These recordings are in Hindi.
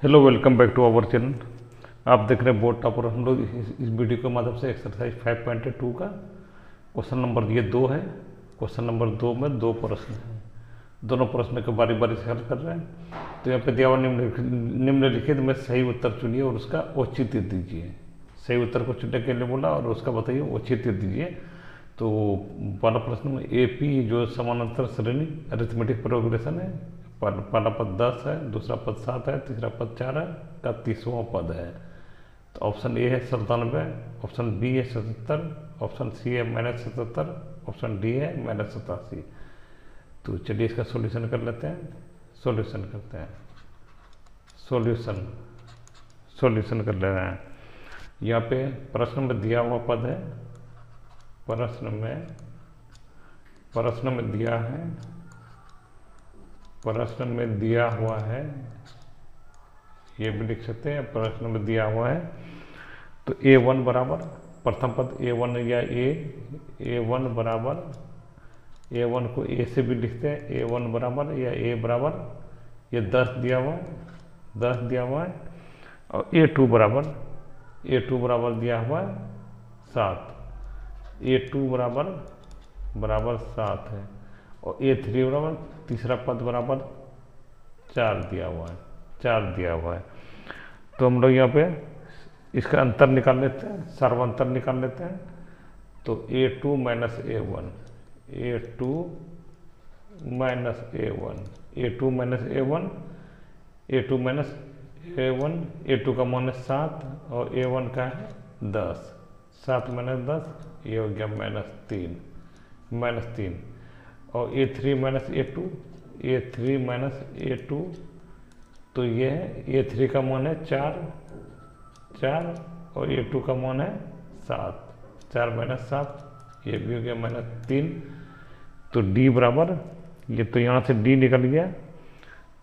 Hello, welcome back to our channel. आप देख रहे हैं बोर्ड टॉपर। हम लोग इस वीडियो के माध्यम से एक्सरसाइज 5.2 का क्वेश्चन नंबर ये 2 है। क्वेश्चन नंबर 2 में 2 प्रश्न हैं। दोनों प्रश्न को बारी बारी से हल कर रहे हैं। तो यहाँ पे दिया हुआ निम्नलिखित में सही उत्तर चुनिए और उसका औचित्य दीजिए। सही उत्तर को चुनने के लिए बोला और उसका बताइए, औचित्य दीजिए। तो पहला प्रश्न में AP जो समानांतर श्रेणी अरिथमेटिक प्रोग्रेशन है, पहला पद 10 है, दूसरा पद 7 है, तीसरा पद 4 है, का 30वां पद है। तो ऑप्शन ए है 97, ऑप्शन बी है 77, ऑप्शन सी है -77, ऑप्शन डी है -87। तो चलिए इसका सॉल्यूशन कर लेते हैं। सॉल्यूशन करते हैं। सॉल्यूशन कर ले रहे हैं। यहाँ पे प्रश्न में दिया हुआ पद है, प्रश्न में दिया हुआ है, ये भी लिख सकते हैं। प्रश्न में दिया हुआ है तो A1 बराबर प्रथम पद A1 या A1 बराबर, A1 को A से भी लिखते हैं, A1 बराबर या A बराबर ये 10 दिया हुआ है और A2 बराबर दिया हुआ है 7। A2 बराबर 7 है और A3 बराबर तीसरा पद बराबर 4 दिया हुआ है। तो हम लोग यहाँ पे इसका अंतर निकाल लेते हैं, सर्वांतर निकाल लेते हैं। तो A2 माइनस A1, A2 का मान है 7 और A1 का है 10। 7 माइनस 10 ये हो गया -3 और A3 माइनस A2 तो ये है A3 का मान है 4 और A2 का मान है 7। 4 माइनस 7 ये भी हो गया -3। तो D बराबर, ये तो यहाँ से D निकल गया,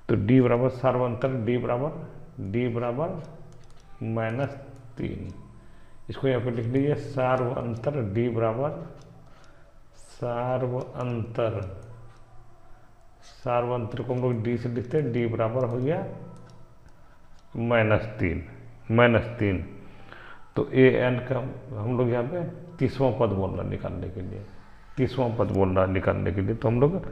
तो D बराबर सर्वांतर D बराबर -3। इसको यहाँ पे लिख लीजिए सार्वअंतर D बराबर सार्वअंतर को हम लोग D से लिखते हैं, D बराबर हो गया -3। तो AN का हम लोग यहाँ पे 30वां पद बोल रहा निकालने के लिए, 30वां पद बोल रहा निकालने के लिए। तो हम लोग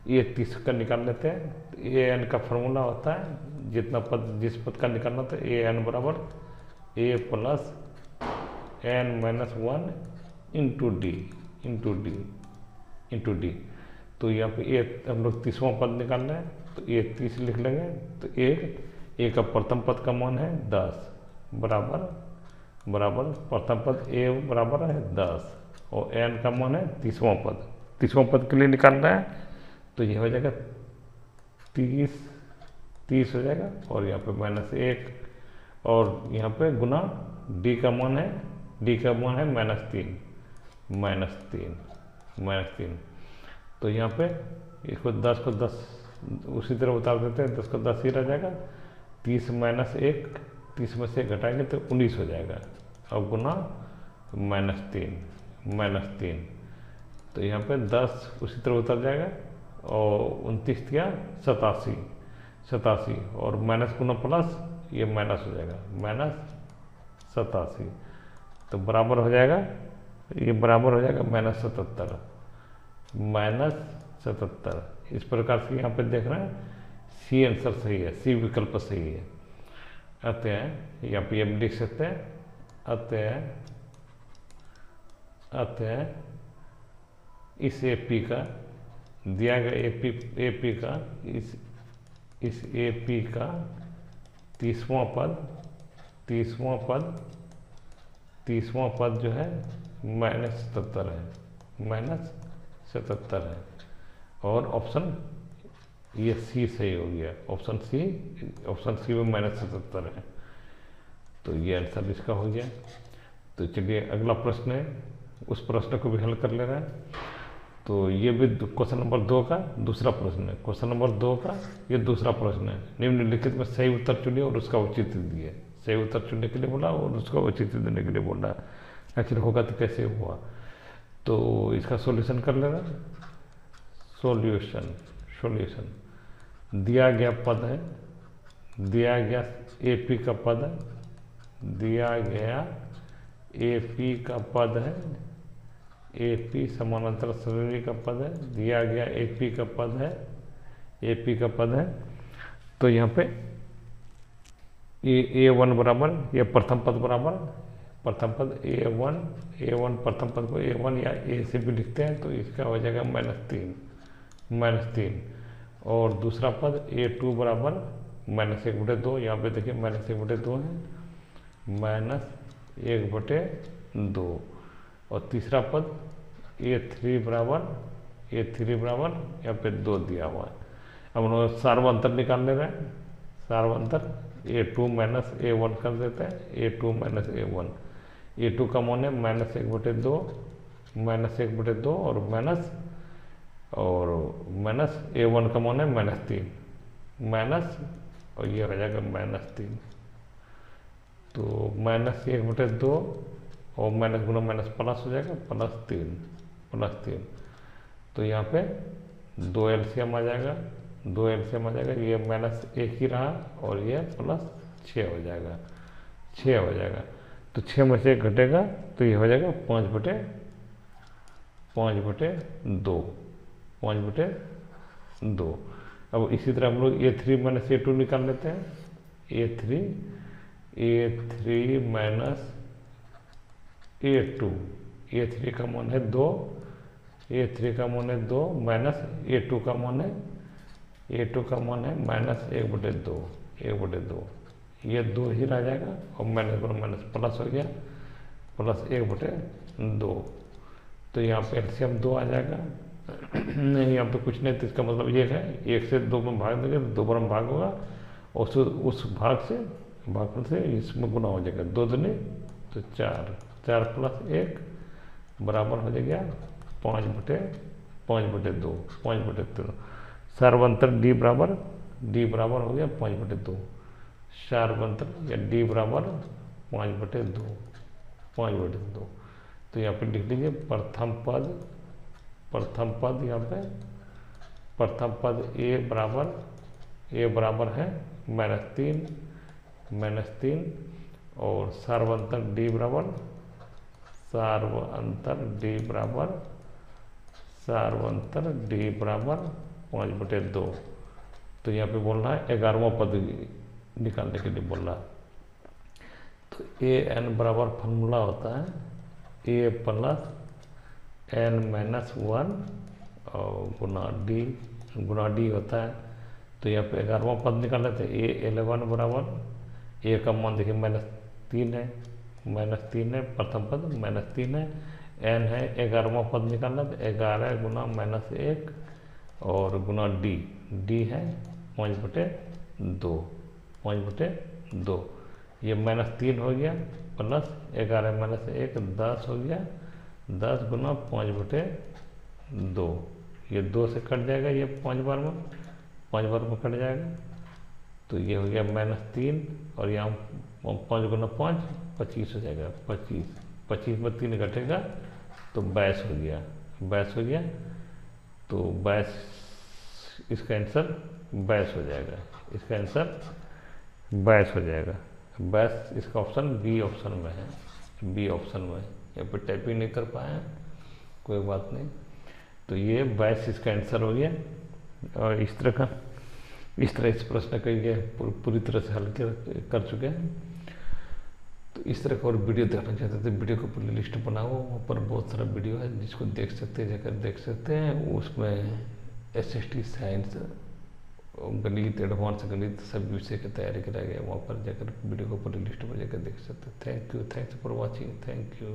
ये 30 का निकाल लेते हैं। तो AN का फॉर्मूला होता है जिस पद का निकालना था AN बराबर A plus N-1 into D. तो यहाँ पे हम लोग 30वां पद निकाल रहे हैं, तो ये 30 लिख लेंगे। तो A का प्रथम पद का मान है 10 बराबर प्रथम पद A बराबर है 10 और N का मान है 30वां पद के लिए निकाल रहे हैं। तो ये हो जाएगा 30 हो जाएगा और यहाँ पे -1 और यहाँ पे गुना D का मान है -3। तो यहाँ पे इसको 10 को 10 उसी तरह उतार देते हैं, 10 को 10 ही रह जाएगा। 30 माइनस 1, 30 में से घटाएंगे तो 19 हो जाएगा और गुना -3। तो यहाँ पे 10 उसी तरह उतर जाएगा और 29 दिया 87 और माइनस गुना प्लस ये माइनस हो जाएगा -87। तो बराबर हो जाएगा, ये बराबर हो जाएगा -77। इस प्रकार से यहाँ पे देख रहे हैं सी आंसर सही है, सी विकल्प सही है। अतः यहाँ पे हम लिख सकते हैं अतः इस AP का दिया गया AP का इस AP का 30वां पद जो है -77 है और ऑप्शन ये सी सही हो गया। ऑप्शन सी में -77 है। तो ये आंसर इसका हो गया। तो चलिए अगला प्रश्न है, उस प्रश्न को भी हल कर ले रहे हैं। तो ये भी क्वेश्चन नंबर 2 का दूसरा प्रश्न है। क्वेश्चन नंबर 2 का ये दूसरा प्रश्न है। निम्नलिखित में सही उत्तर चुनिए और उसका औचित्य दिए। सही उत्तर चुनने के लिए बोला और उसका औचित्य देने के लिए बोला। आखिर होगा तो कैसे हुआ। तो इसका सॉल्यूशन कर लेना। सॉल्यूशन दिया गया पद है दिया गया AP का पद, दिया गया AP का पद है, AP समानांतर श्रेणी का पद है, दिया गया AP का पद है, AP का पद है। तो यहाँ पे A1 बराबर, ये प्रथम पद बराबर, प्रथम पद A1 प्रथम पद को A1 या A से भी लिखते हैं, तो इसका हो जाएगा -3, और दूसरा पद A2 बराबर -1/2, यहाँ पे देखिए -1/2 है, -1/2, और तीसरा पद A3 बराबर यहाँ पे 2 दिया हुआ है। अब हम लोग सार्वंतर निकाल ले रहे हैं, सार्वंतर A2 - A1 कर देते हैं, A2 - A1, A2 का मान है -1/2 और माइनस A1 का मान है -3 माइनस, और ये हो जाएगा -3, तो -1/2 और माइनस गुना माइनस प्लस हो जाएगा +3, तो यहाँ पे 2 एलसीएम आ जाएगा, ये -1 ही रहा और ये +6 हो जाएगा, 6 हो जाएगा। तो 6 में से 1 घटेगा तो ये हो जाएगा 5/2। अब इसी तरह हम लोग A3 - A2 निकाल लेते हैं, A3 - A2, A3 का मान है 2, माइनस A2 का मान है -1/2, ये 2 ही रह जाएगा, और माइनस प्लस हो गया, +1/2, तो यहाँ पे एलसीएम 2 आ जाएगा। नहीं, यहाँ पे कुछ नहीं, तो इसका मतलब ये है 1 से 2 में भाग देंगे, 2 बार में भाग होगा, और उस भागफल से इसमें गुना हो जाएगा, 2 दूनी तो 4 + 1 बराबर हो जाएगा 5/2। सार्वंतर D बराबर हो गया 5/2, सार्वंतर या D बराबर 5/2। तो यहाँ पे लिख लीजिए प्रथम पद यहाँ पे प्रथम पद A बराबर है -3, और सार्वंतर D बराबर 5/2। तो यहाँ पे बोल रहा है 11वां पद निकालने के लिए बोल रहा है। तो AN बराबर फॉर्मूला होता है A + n-1 और गुना D होता है। तो यहाँ पे 11वां पद निकाल लेते हैं, A11 बराबर, A का मान देखिए -3 है, प्रथम पद -3 है, n है 11वां पद निकालना, तो 11 गुना -1 और गुना D है 5/2, ये -3 हो गया, +11 -1 10 हो गया, 10 गुना 5/2, ये 2 से कट जाएगा, ये 5 बार में कट जाएगा, तो ये हो गया -3, और यहाँ 5 गुना 5 25 हो जाएगा, 25 में 3 घटेगा तो 22 हो गया, तो 22, इसका आंसर 22 हो जाएगा, 22, इसका ऑप्शन बी ऑप्शन में है, यहाँ पर टाइपिंग नहीं कर पाए, कोई बात नहीं। तो ये 22 इसका आंसर हो गया, और इस तरह इस प्रश्न का ये पूरी तरह से हल कर चुके हैं। तो इस तरह का और वीडियो देखना चाहते थे, वीडियो का प्ले लिस्ट बनाओ, वहाँ पर बहुत सारा वीडियो है जिसको देख सकते हैं, उसमें SST साइंस, गणित, एडवांस गणित, सब विषय की तैयारी कराया गया, वहाँ पर जाकर वीडियो को प्ले लिस्ट पर जाकर देख सकते हैं। Thanks for watching, thank you.